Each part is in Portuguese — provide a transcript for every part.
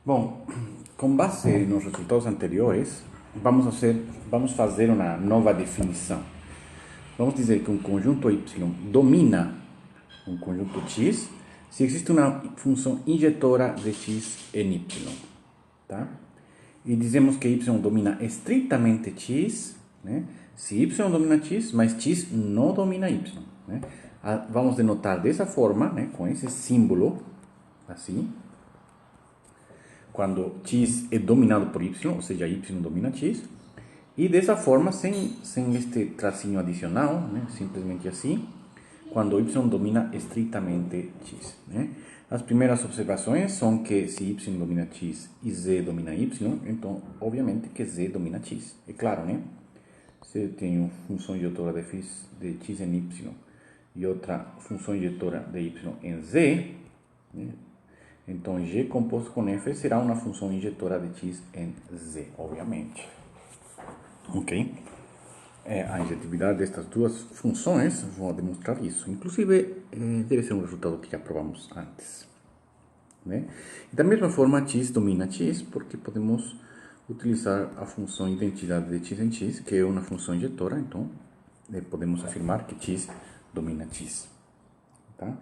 Bom, com base nos resultados anteriores, vamos fazer uma nova definição. Vamos dizer que um conjunto Y domina um conjunto X se existe uma função injetora de X em Y. Tá? E dizemos que Y domina estritamente X, né? Se Y domina X, mas X não domina Y. Né? Vamos denotar dessa forma, né? Com esse símbolo, assim. Quando X é dominado por Y, ou seja, Y domina X. E dessa forma, sem este tracinho adicional, né? Simplesmente assim, quando Y domina estritamente X. Né? As primeiras observações são que se Y domina X e Z domina Y, então, obviamente, que Z domina X. É claro, né? Se eu tenho função injetora de X em Y e outra função injetora de Y em Z, né? Então, G composto com F será uma função injetora de X em Z, obviamente. Ok? A injetividade destas duas funções vão demonstrar isso. Inclusive, deve ser um resultado que já provamos antes. Né? E da mesma forma, X domina X, porque podemos utilizar a função identidade de X em X, que é uma função injetora, então podemos afirmar que X domina X. Tá?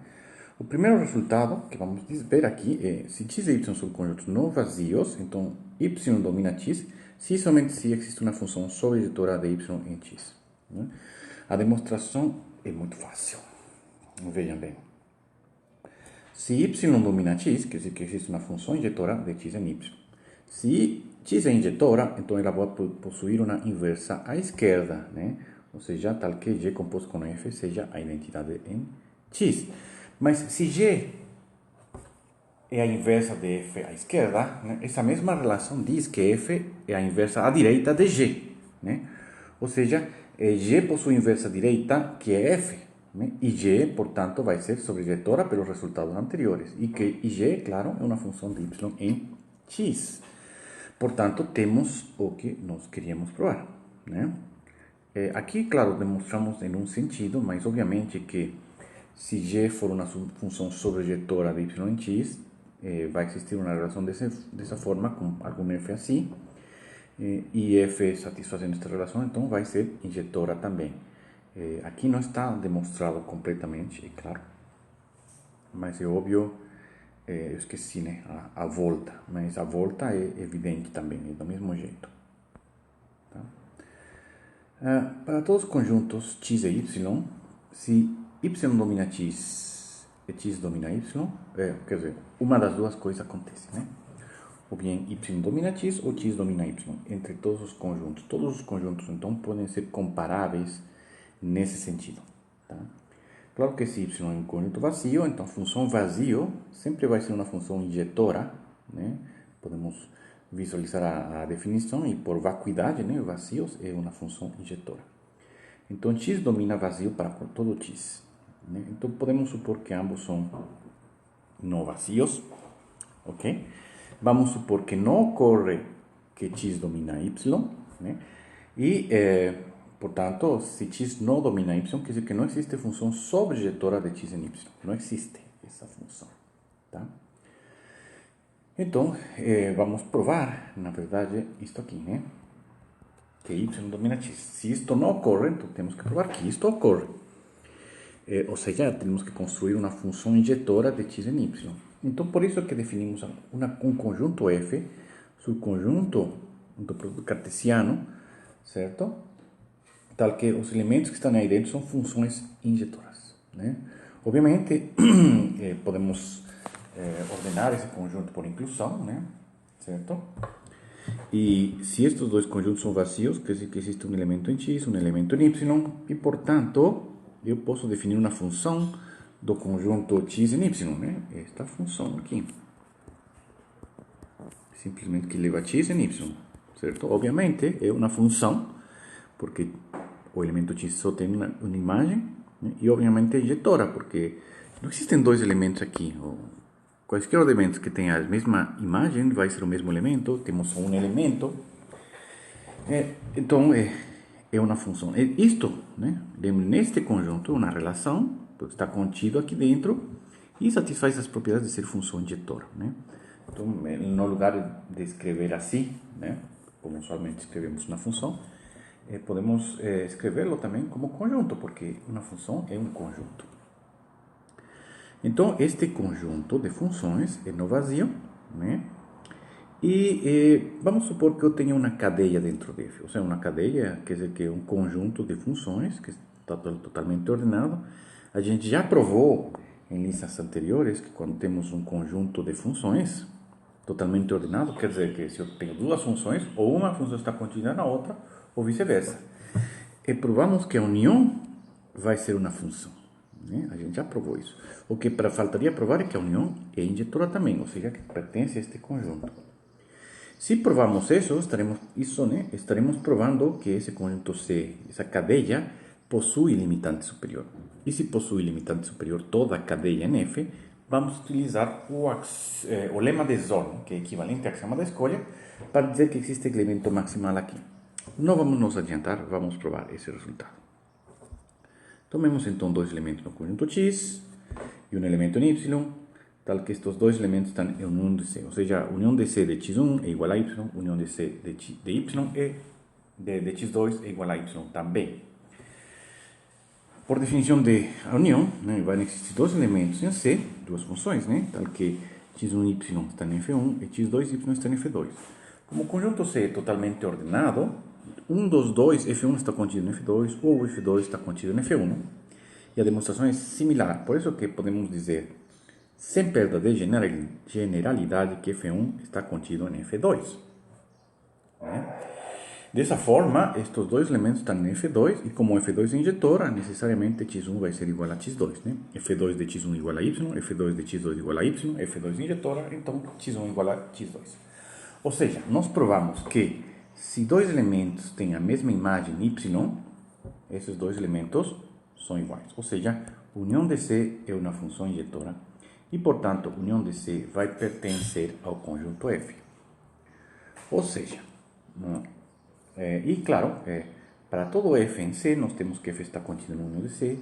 O primeiro resultado que vamos ver aqui é se X e Y são conjuntos não vazios, então Y domina X, se e somente se existe uma função sobreinjetora de Y em X. Né? A demonstração é muito fácil. Vejam bem. Se Y domina X, quer dizer que existe uma função injetora de X em Y. Se X é injetora, então ela vai possuir uma inversa à esquerda, né? Ou seja, tal que G composto com F seja a identidade em X. Mas se G é a inversa de F à esquerda, né? Essa mesma relação diz que F é a inversa à direita de G. Né? Ou seja, G possui inversa direita, que é F. Né? E G, portanto, vai ser sobreinjetora pelos resultados anteriores. E G, claro, é uma função de Y em X. Portanto, temos o que nós queríamos provar. Né? Aqui, claro, demonstramos em um sentido, mas obviamente que se G for uma função sobreinjetora de Y em X, vai existir uma relação dessa forma, com algum F assim, e F satisfazendo esta relação, então vai ser injetora também. Aqui não está demonstrado completamente, é claro, mas é óbvio, eu esqueci, né, a volta, mas a volta é evidente também, é do mesmo jeito. Tá? Para todos os conjuntos X e Y, se Y domina X e X domina Y, quer dizer, uma das duas coisas acontece, né? Ou bem Y domina X ou X domina Y, entre todos os conjuntos. Todos os conjuntos, então, podem ser comparáveis nesse sentido. Tá? Claro que se Y é um conjunto vazio, então a função vazio sempre vai ser uma função injetora, né? Podemos visualizar a definição e por vacuidade, né? Vazios é uma função injetora. Então, X domina vazio para todo X. Né? Então, podemos supor que ambos são não vazios. Ok? Vamos supor que não ocorre que X domina Y. Né? E, portanto, se X não domina Y, quer dizer que não existe função sobreinjetora de X em Y. Não existe essa função. Tá? Então, vamos provar, na verdade, isto aqui, né? Que Y domina X. Se isto não ocorre, então temos que provar que isto ocorre. Ou seja, temos que construir uma função injetora de X em Y. Então, por isso é que definimos um conjunto F, subconjunto do produto cartesiano, certo? Tal que os elementos que estão aí dentro são funções injetoras. Né? Obviamente, podemos ordenar esse conjunto por inclusão, né? Certo? E se estes dois conjuntos são vazios, quer dizer que existe um elemento em X, um elemento em Y, e, portanto, eu posso definir uma função do conjunto X em Y, né? Esta função aqui. Simplesmente que leva X em Y, certo? Obviamente, é uma função, porque o elemento X só tem uma imagem, né? E, obviamente, é injetora, porque não existem dois elementos aqui. Quaisquer elementos que tenham a mesma imagem vai ser o mesmo elemento, temos só um elemento. Então, é uma função. Isto, né, neste conjunto, uma relação, está contido aqui dentro e satisfaz as propriedades de ser função injetora. Né? Então, no lugar de escrever assim, né, como usualmente escrevemos uma função, podemos escrevê-lo também como conjunto, porque uma função é um conjunto. Então, este conjunto de funções é no vazio, né? E vamos supor que eu tenha uma cadeia dentro de f. Ou seja, uma cadeia quer dizer que é um conjunto de funções que está totalmente ordenado. A gente já provou em listas anteriores que quando temos um conjunto de funções totalmente ordenado, quer dizer que se eu tenho duas funções, ou uma função está contida na outra, ou vice-versa. E provamos que a união vai ser uma função, né? A gente já provou isso. O que faltaria provar é que a união é injetora também, ou seja, que pertence a este conjunto. Se provamos isso, estaremos provando que esse conjunto C, essa cadeia, possui limitante superior. E se possui limitante superior toda a cadeia em F, vamos utilizar o lema de Zorn, que é equivalente ao axioma da escolha, para dizer que existe elemento maximal aqui. Não vamos nos adiantar, vamos provar esse resultado. Tomemos então dois elementos no conjunto X e um elemento em Y, tal que estes dois elementos estão em união de C. Ou seja, a união de C de x1 é igual a y, a união de C de y de x2 é igual a y também. Por definição de união, né, vai existir dois elementos em C, duas funções, né, tal que x1 e y estão em F1 e x2 e y estão em F2. Como o conjunto C é totalmente ordenado, um dos dois, F1 está contido em F2 ou F2 está contido em F1. E a demonstração é similar, por isso que podemos dizer, sem perda de generalidade, que F1 está contido em F2. Né? Dessa forma, estes dois elementos estão em F2, e como F2 é injetora, necessariamente x1 vai ser igual a x2. Né? F2 de x1 igual a y, F2 de x2 igual a y, F2 injetora, então x1 igual a x2. Ou seja, nós provamos que se dois elementos têm a mesma imagem y, esses dois elementos são iguais. Ou seja, união de C é uma função injetora e, portanto, união de C vai pertencer ao conjunto F. Ou seja, e claro, para todo F em C, nós temos que F está contido na união de C.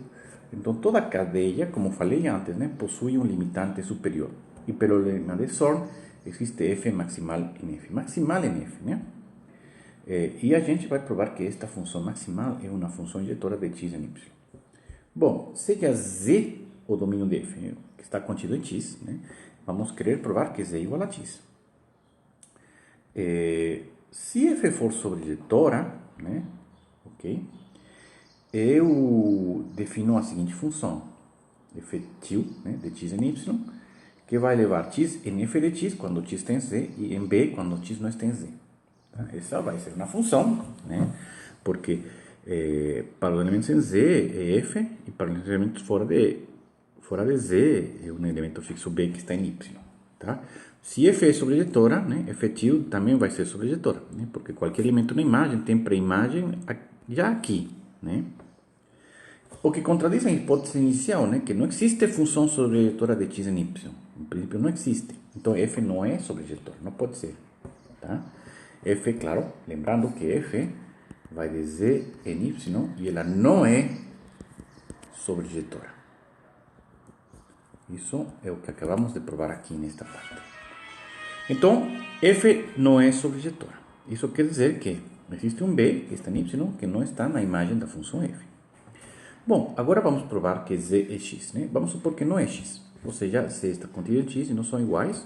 Então, toda cadeia, como falei antes, né, possui um limitante superior. E pelo lema de Zorn, existe F maximal em F. Maximal em F, né? E a gente vai provar que esta função maximal é uma função injetora de x em y. Bom, seja Z o domínio de F, que está contido em x, né? Vamos querer provar que Z é igual a x. Se F for sobrejetora, né? Ok? Eu defino a seguinte função, f til, né, de x em y, que vai levar x em f de x quando x tem z e em b quando x não tem z. Tá? Essa vai ser uma função, né? Porque para os elementos em z é f e para os elementos fora de z é um elemento fixo b que está em y. Tá? Se f é sobrejetora, né, f til também vai ser sobrejetora, né? Porque qualquer elemento na imagem tem pré-imagem já aqui, né? O que contradiz a hipótese inicial, né, que não existe função sobrejetora de x em y. Em princípio, não existe. Então, f não é sobrejetor, não pode ser. Tá? F, claro, lembrando que f vai de z em y e ela não é sobrejetora. Isso é o que acabamos de provar aqui nesta parte. Então, f não é sobrejetora. Isso quer dizer que existe um b que está em y que não está na imagem da função f. Bom, agora vamos provar que z é x, né? Vamos supor que não é x, ou seja, z está contido em x e não são iguais,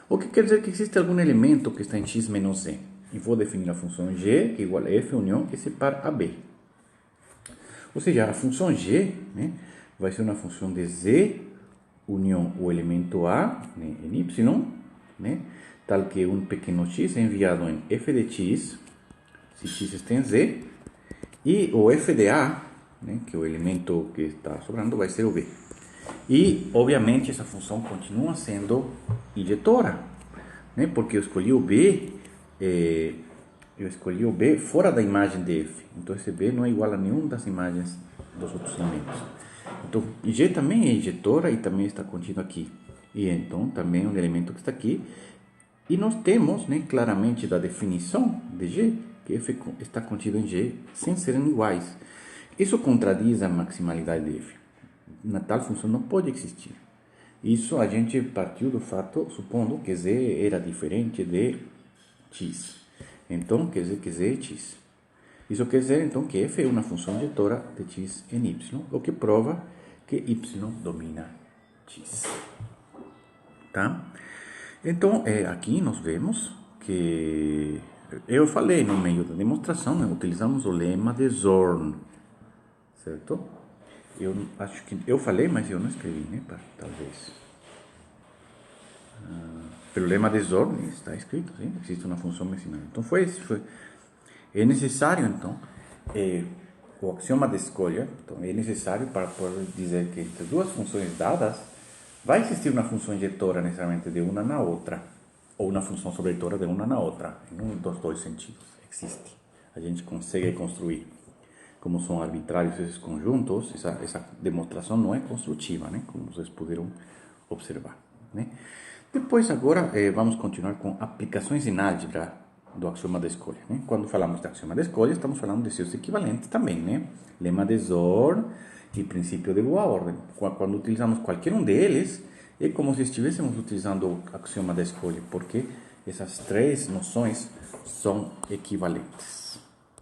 o que quer dizer que existe algum elemento que está em x menos z. E vou definir a função g, que é igual a f união esse par a b. Ou seja, a função g, né, vai ser uma função de z união o elemento a, né, em y, né, tal que um pequeno x é enviado em f de x, se x está em z, e o f de a, né, que é o elemento que está sobrando, vai ser o b. E, obviamente, essa função continua sendo injetora, né, porque eu escolhi o b fora da imagem de f. Então, esse b não é igual a nenhuma das imagens dos outros elementos. Então, g também é injetora e também está contido aqui. E, então, também é um elemento que está aqui. E nós temos, né, claramente da definição de g, que f está contido em g sem serem iguais. Isso contradiz a maximalidade de f. Uma tal função não pode existir. Isso a gente partiu do fato, supondo que z era diferente de x. Então, quer dizer que z é x. Isso quer dizer, então, que f é uma função injetora de x em y, o que prova que y domina x. Tá? Então, aqui nós vemos que eu falei no meio da demonstração, né, utilizamos o lema de Zorn, certo? Eu acho que eu falei, mas eu não escrevi, né? Talvez. Pelo lema de Zorn está escrito, sim? Existe uma função vecinal. Então é necessário, então, o axioma de escolha. Então, é necessário para poder dizer que entre duas funções dadas vai existir uma função injetora necessariamente de uma na outra, ou uma função sobretora de uma na outra, em um dos dois sentidos. Existe. A gente consegue construir. Como são arbitrários esses conjuntos, essa demonstração não é construtiva, né? Como vocês puderam observar, né? Depois, agora, vamos continuar com aplicações em álgebra do axioma da escolha, né? Quando falamos de axioma da escolha, estamos falando de seus equivalentes também, né? Lema de Zorn e princípio de boa ordem. Quando utilizamos qualquer um deles, é como se estivéssemos utilizando o axioma da escolha, porque essas três noções são equivalentes.